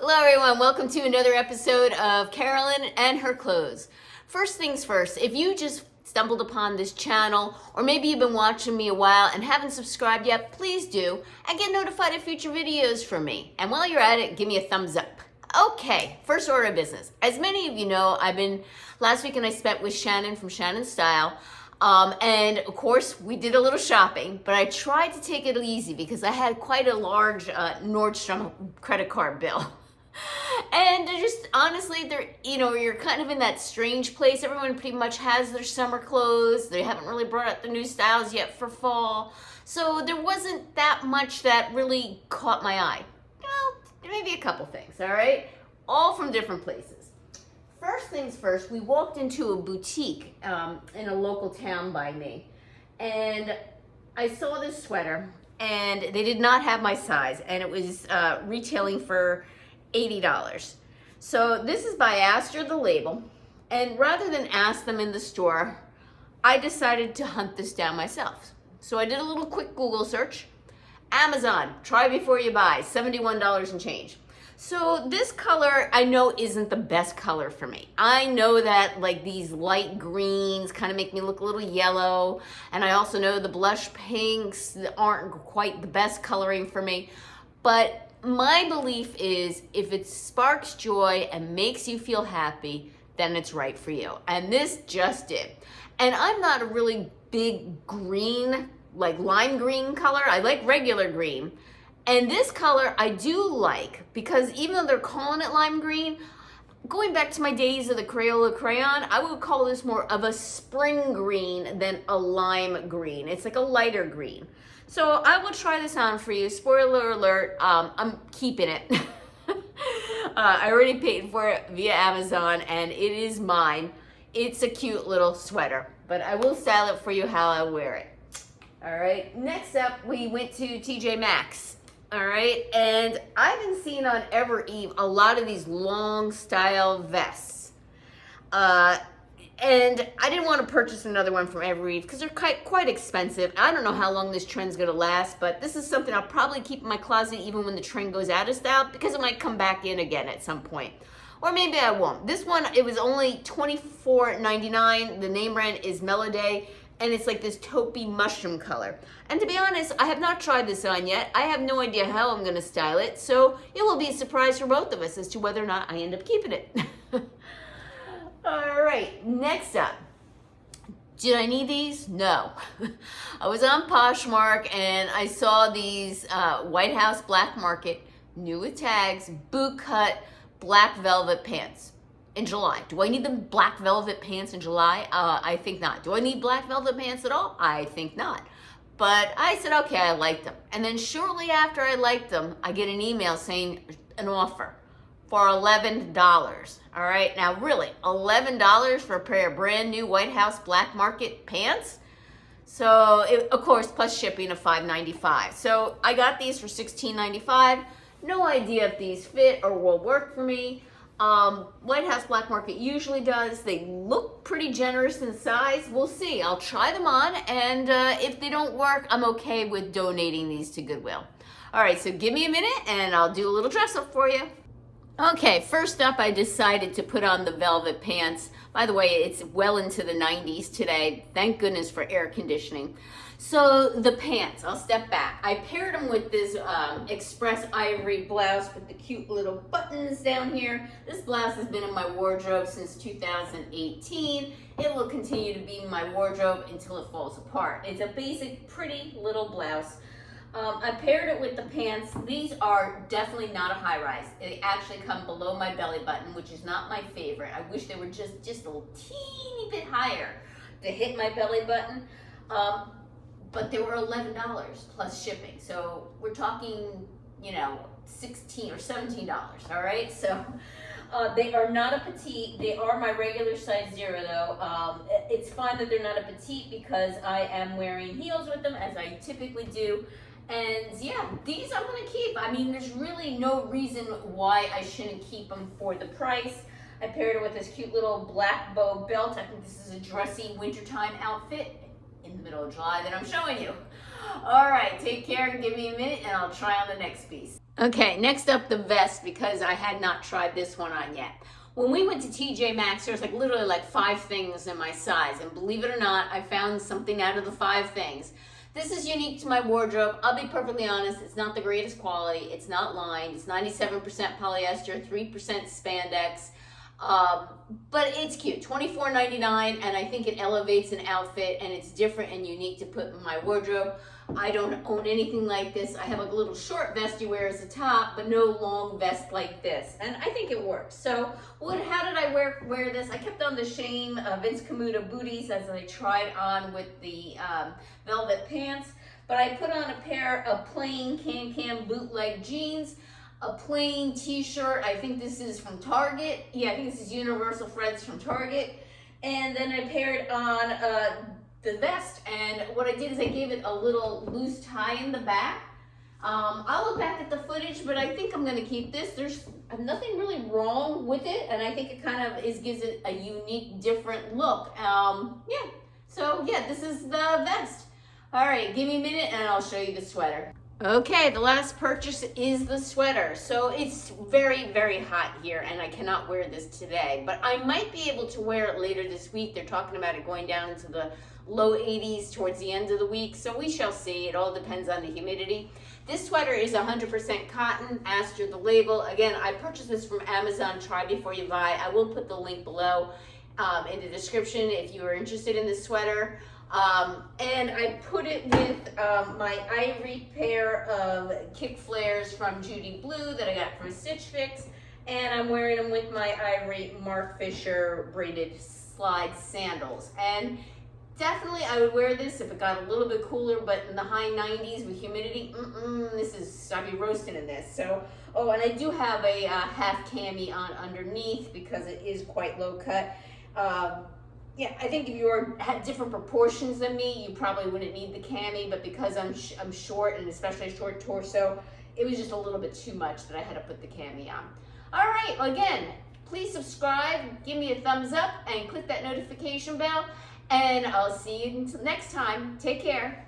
Hello everyone, welcome to another episode of Carolyn and Her Clothes. First things first, if you just stumbled upon this channel, or maybe you've been watching me a while and haven't subscribed yet, please do, and get notified of future videos from me. And while you're at it, give me a thumbs up. Okay, first order of business. As many of you know, last weekend I spent with Shannon from Shannon Style. And of course, we did a little shopping, but I tried to take it easy because I had quite a large Nordstrom credit card bill. And they're just, honestly, you're kind of in that strange place. Everyone pretty much has their summer clothes. They haven't really brought out the new styles yet for fall. So there wasn't that much that really caught my eye. Maybe a couple things, all right? All from different places. First things first, we walked into a boutique in a local town by me, and I saw this sweater, and they did not have my size, and it was retailing for $80. So this is by Astr, the label, and rather than ask them in the store, I decided to hunt this down myself. So I did a little quick Google search. Amazon, try before you buy, $71 and change. So this color I know isn't the best color for me. I know that like these light greens kind of make me look a little yellow, and I also know the blush pinks aren't quite the best coloring for me. But my belief is if it sparks joy and makes you feel happy, then it's right for you. And this just did. And I'm not a really big green, like lime green color. I like regular green. And this color I do like because even though they're calling it lime green, going back to my days of the Crayola crayon, I would call this more of a spring green than a lime green. It's like a lighter green. So I will try this on for you. Spoiler alert, I'm keeping it. I already paid for it via Amazon and it is mine. It's a cute little sweater, but I will style it for you how I wear it. All right, next up, we went to TJ Maxx. All right, and I've been seeing on Ever Eve a lot of these long style vests. And I didn't want to purchase another one from Ever Eve because they're quite expensive. I don't know how long this trend's gonna last, but this is something I'll probably keep in my closet even when the trend goes out of style because it might come back in again at some point. Or maybe I won't. This one, it was only $24.99. The name brand is Melody, and it's like this taupey mushroom color. And to be honest, I have not tried this on yet. I have no idea how I'm gonna style it, so it will be a surprise for both of us as to whether or not I end up keeping it. All right, next up. Did I need these? No. I was on Poshmark and I saw these White House Black Market, new with tags, boot cut, black velvet pants. In July. Do I need the black velvet pants in July? I think not. Do I need black velvet pants at all? I think not. But I said, okay, I like them. And then shortly after I liked them, I get an email saying an offer for $11. All right, now really, $11 for a pair of brand new White House Black Market pants? So, of course, plus shipping of $5.95. So I got these for $16.95. No idea if these fit or will work for me. White House Black Market usually does. They look pretty generous in size. We'll see. I'll try them on, and if they don't work, I'm okay with donating these to Goodwill. All right, so give me a minute, and I'll do a little dress up for you. Okay, first up, I decided to put on the velvet pants. By the way, it's well into the 90s today. Thank goodness for air conditioning. So the pants, I'll step back. I paired them with this express ivory blouse with the cute little buttons down here. This blouse has been in my wardrobe since 2018. It will continue to be in my wardrobe until it falls apart. It's a basic, pretty little blouse. I paired it with the pants. These are definitely not a high rise. They actually come below my belly button, which is not my favorite. I wish they were just a little teeny bit higher to hit my belly button. But they were $11 plus shipping. So we're talking, $16 or $17, all right? So they are not a petite. They are my regular size 0 though. It's fine that they're not a petite because I am wearing heels with them as I typically do. And yeah, these I'm gonna keep. I mean, there's really no reason why I shouldn't keep them for the price. I paired it with this cute little black bow belt. I think this is a dressy wintertime outfit in the middle of July that I'm showing you. All right, take care and give me a minute and I'll try on the next piece. Okay, next up the vest, because I had not tried this one on yet. When we went to TJ Maxx, there's like literally like 5 things in my size, and believe it or not, I found something out of the 5 things. This is unique to my wardrobe. I'll be perfectly honest, it's not the greatest quality, it's not lined, it's 97% polyester, 3% spandex, but it's cute. $24.99, and I think it elevates an outfit, and it's different and unique to put in my wardrobe. I don't own anything like this. I have a little short vest you wear as a top, but no long vest like this. And I think it works. So how did I wear this? I kept on the Shane Vince Camuto booties as I tried on with the velvet pants. But I put on a pair of plain can bootleg jeans, a plain t-shirt. I think this is from Target. Yeah, I think this is Universal Threads from Target. And then I paired on the vest, and what I did is I gave it a little loose tie in the back. I'll look back at the footage, but I think I'm going to keep this. There's nothing really wrong with it, and I think it kind of gives it a unique, different look. Yeah, so yeah, this is the vest. All right, give me a minute and I'll show you the sweater. Okay, the last purchase is the sweater. So it's very, very hot here, and I cannot wear this today, but I might be able to wear it later this week. They're talking about it going down into the low 80s towards the end of the week, so we shall see. It all depends on the humidity. This sweater is 100% cotton, Astr the label. Again, I purchased this from Amazon. Try before you buy. I will put the link below in the description if you are interested in this sweater. And I put it with my ivory pair of kick flares from Judy Blue that I got from Stitch Fix, and I'm wearing them with my ivory Mark Fisher braided slide sandals. And definitely I would wear this if it got a little bit cooler, but in the high 90s with humidity, I'd be roasting in this. So, oh, and I do have a half cami on underneath because it is quite low cut. Yeah, I think if you had different proportions than me, you probably wouldn't need the cami, but because I'm short, and especially a short torso, it was just a little bit too much that I had to put the cami on. All right, well, again, please subscribe, give me a thumbs up, and click that notification bell, and I'll see you until next time. Take care.